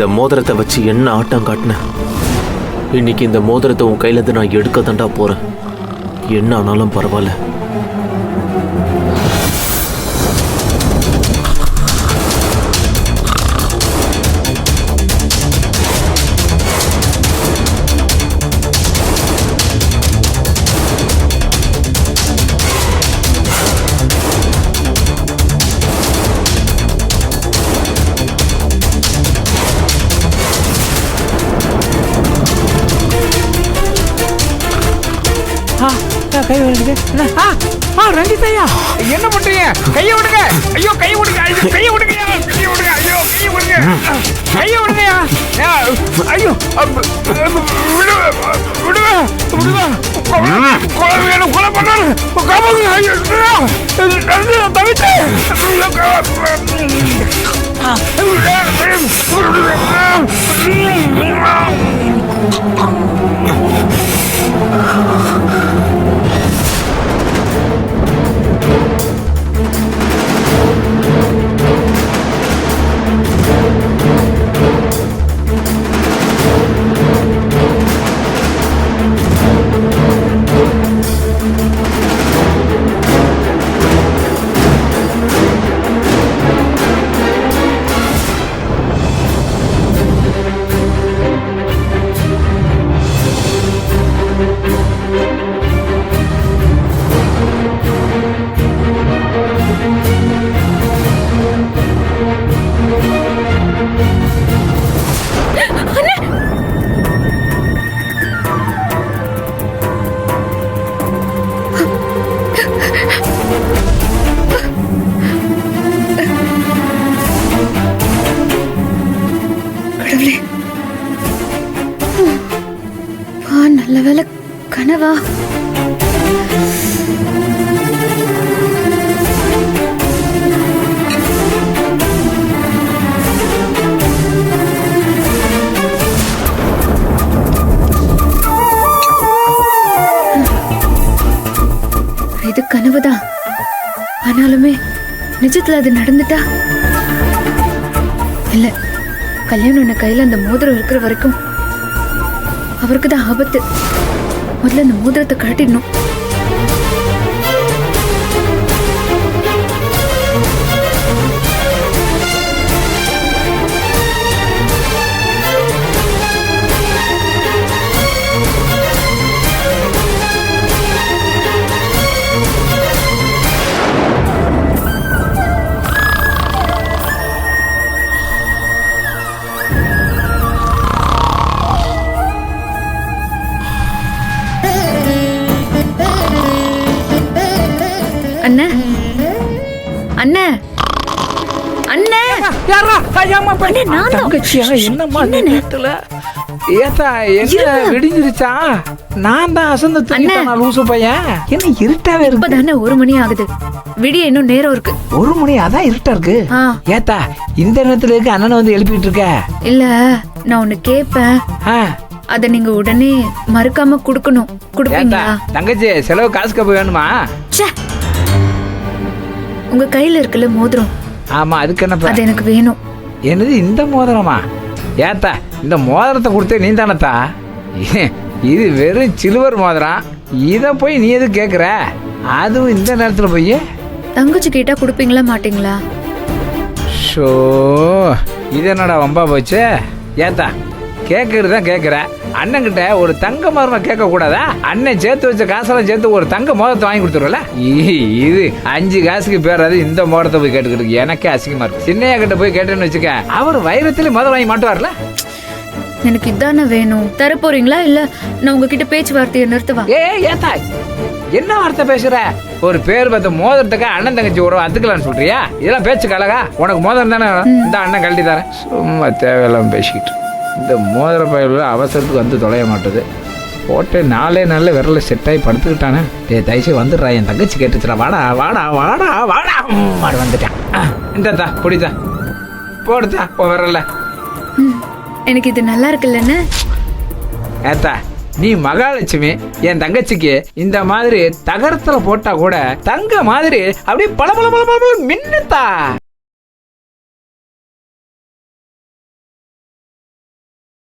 இந்த மோதிரத்தை வச்சு என்ன ஆட்டம் காட்டின. இன்னைக்கு இந்த மோதிரத்தை உன் கையிலேருந்து நான் எடுக்க தாண்டா போறேன். என்ன ஆனாலும் பரவாயில்ல. கை விடுங்க. ரஞ்சித் ஐயா என்ன பண்றீங்க? கையை விடுங்க. ஐயோ கையை விடுங்க. ஐயோ கையை விடுங்க. கையை விடுங்க. ஐயோ கையை விடுங்க. கையை விடுங்கயா. ஐயோ விடுங்க விடுங்க விடுங்க. கொலை வேணும், கொலை பண்ணாரு. காப்பாங்க. ஐயோ தவிச்சு நல்ல வேலை கனவா? இது கனவுதான். ஆனாலுமே நிஜத்துல அது நடந்துட்டா இல்ல, கல்யாணம் கையில அந்த மோதிரம் இருக்கிற வரைக்கும் அவருக்கு தான் ஆபத்து. முதல்ல அந்த மோதிரத்தை கழட்டிடணும். அண்ணே அண்ணே அண்ணே யாரா? ஐயாமா அண்ணே நான் தங்கச்சியா? என்னம்மா நேத்துல ஏத்தா என்ன விடிஞ்சிருச்சா? நான் தான் அசந்து தூங்கிட்டேன் லூசு பையன். என்ன இருட்டாவே இருக்கு? இப்பதானே 1 மணி ஆகுது. விடிய இன்னும் நேரம் இருக்கு. 1 மணி? அதான் இருட்டா இருக்கு. ஏத்தா இந்த நேரத்துல இருக்கு அண்ணனை வந்து எழுப்பிட்டு இருக்க? இல்ல, நான் ஒண்ணு கேப்பேன். அத நீங்க உடனே மறுக்காம குடுக்கணும். குடுப்பீங்களா? தங்கச்சி செலவு காசு கப்பு வேணுமா? உங்க கையில இருக்குல்ல மோதிரம்? ஆமா, அதுக்கு என்ன? அது எனக்கு வேணும். என்னது இந்த மோதிரமா? ஏத்தா இந்த மோதிரத்தை கொடுத்தே நீ தானத்தா? இது வெறும் சில்வர் மோதிரம். இத போய் நீ எது கேக்குற? அதுவும் இந்த நேரத்துல போய் தங்கச்சி கேட்டா குடுப்பீங்களா மாட்டீங்களா? ஷோ, இது என்னடா வம்பா போச்சு? ஏத்தா கேட்கறதுதான் கேட்குற. அண்ணன் கிட்ட ஒரு தங்க மரம் கேட்க கூடாதா? அண்ணன் சேர்த்து வச்ச காசெல்லாம் சேர்த்து ஒரு தங்க மோதிரத்தை வாங்கி கொடுத்துருவல. இது 5 காசுக்கு பேராது இந்த மோதிரத்தை போய் கேட்டுக்கிட்டு எனக்கே அசிங்கமா இருக்கு. சின்னையா கிட்ட போய் கேட்டேன்னு வச்சுக்க, அவர் வைரத்துல மோதிரம் வாங்கி மாட்டுவார்ல. எனக்கு இதானே வேணும். தர போறீங்களா இல்ல நான் உங்ககிட்ட பேச்சுவார்த்தையை நிறுத்தவா? ஏத்தா என்ன வார்த்தை பேசுற? ஒரு பேர் பார்த்த மோதிரத்துக்கு அண்ணன் தங்கச்சி உறவு அத்துக்கலான்னு சொல்றியா? இதெல்லாம் பேச்சு கலகா? உனக்கு மோதிரம் தானே இந்த அண்ணன் கழட்டி தரேன். சும்மா தேவையில்லாம பேசிக்கிட்டு இந்த மோதிர பயில அவசரத்துக்கு வந்து தொலைய மாட்டுது. போட்டு 4 நாளில் விரல செட் ஆகி படுத்துக்கிட்டானே. தயவுசெய்து வந்துடுறா, என் தங்கச்சி கேட்டுச்சுடா. வாடா வாடா வாடா வாடா மாடு வந்துட்டான். இந்தா குடித்தா போடுதா விரல. எனக்கு இது நல்லா இருக்குல்லன்னு. ஏத்தா நீ மகாலட்சுமி. என் தங்கச்சிக்கு இந்த மாதிரி தகரத்துல போட்டா கூட தங்க மாதிரி அப்படியே பல பல பல பல மின்னுத்தா.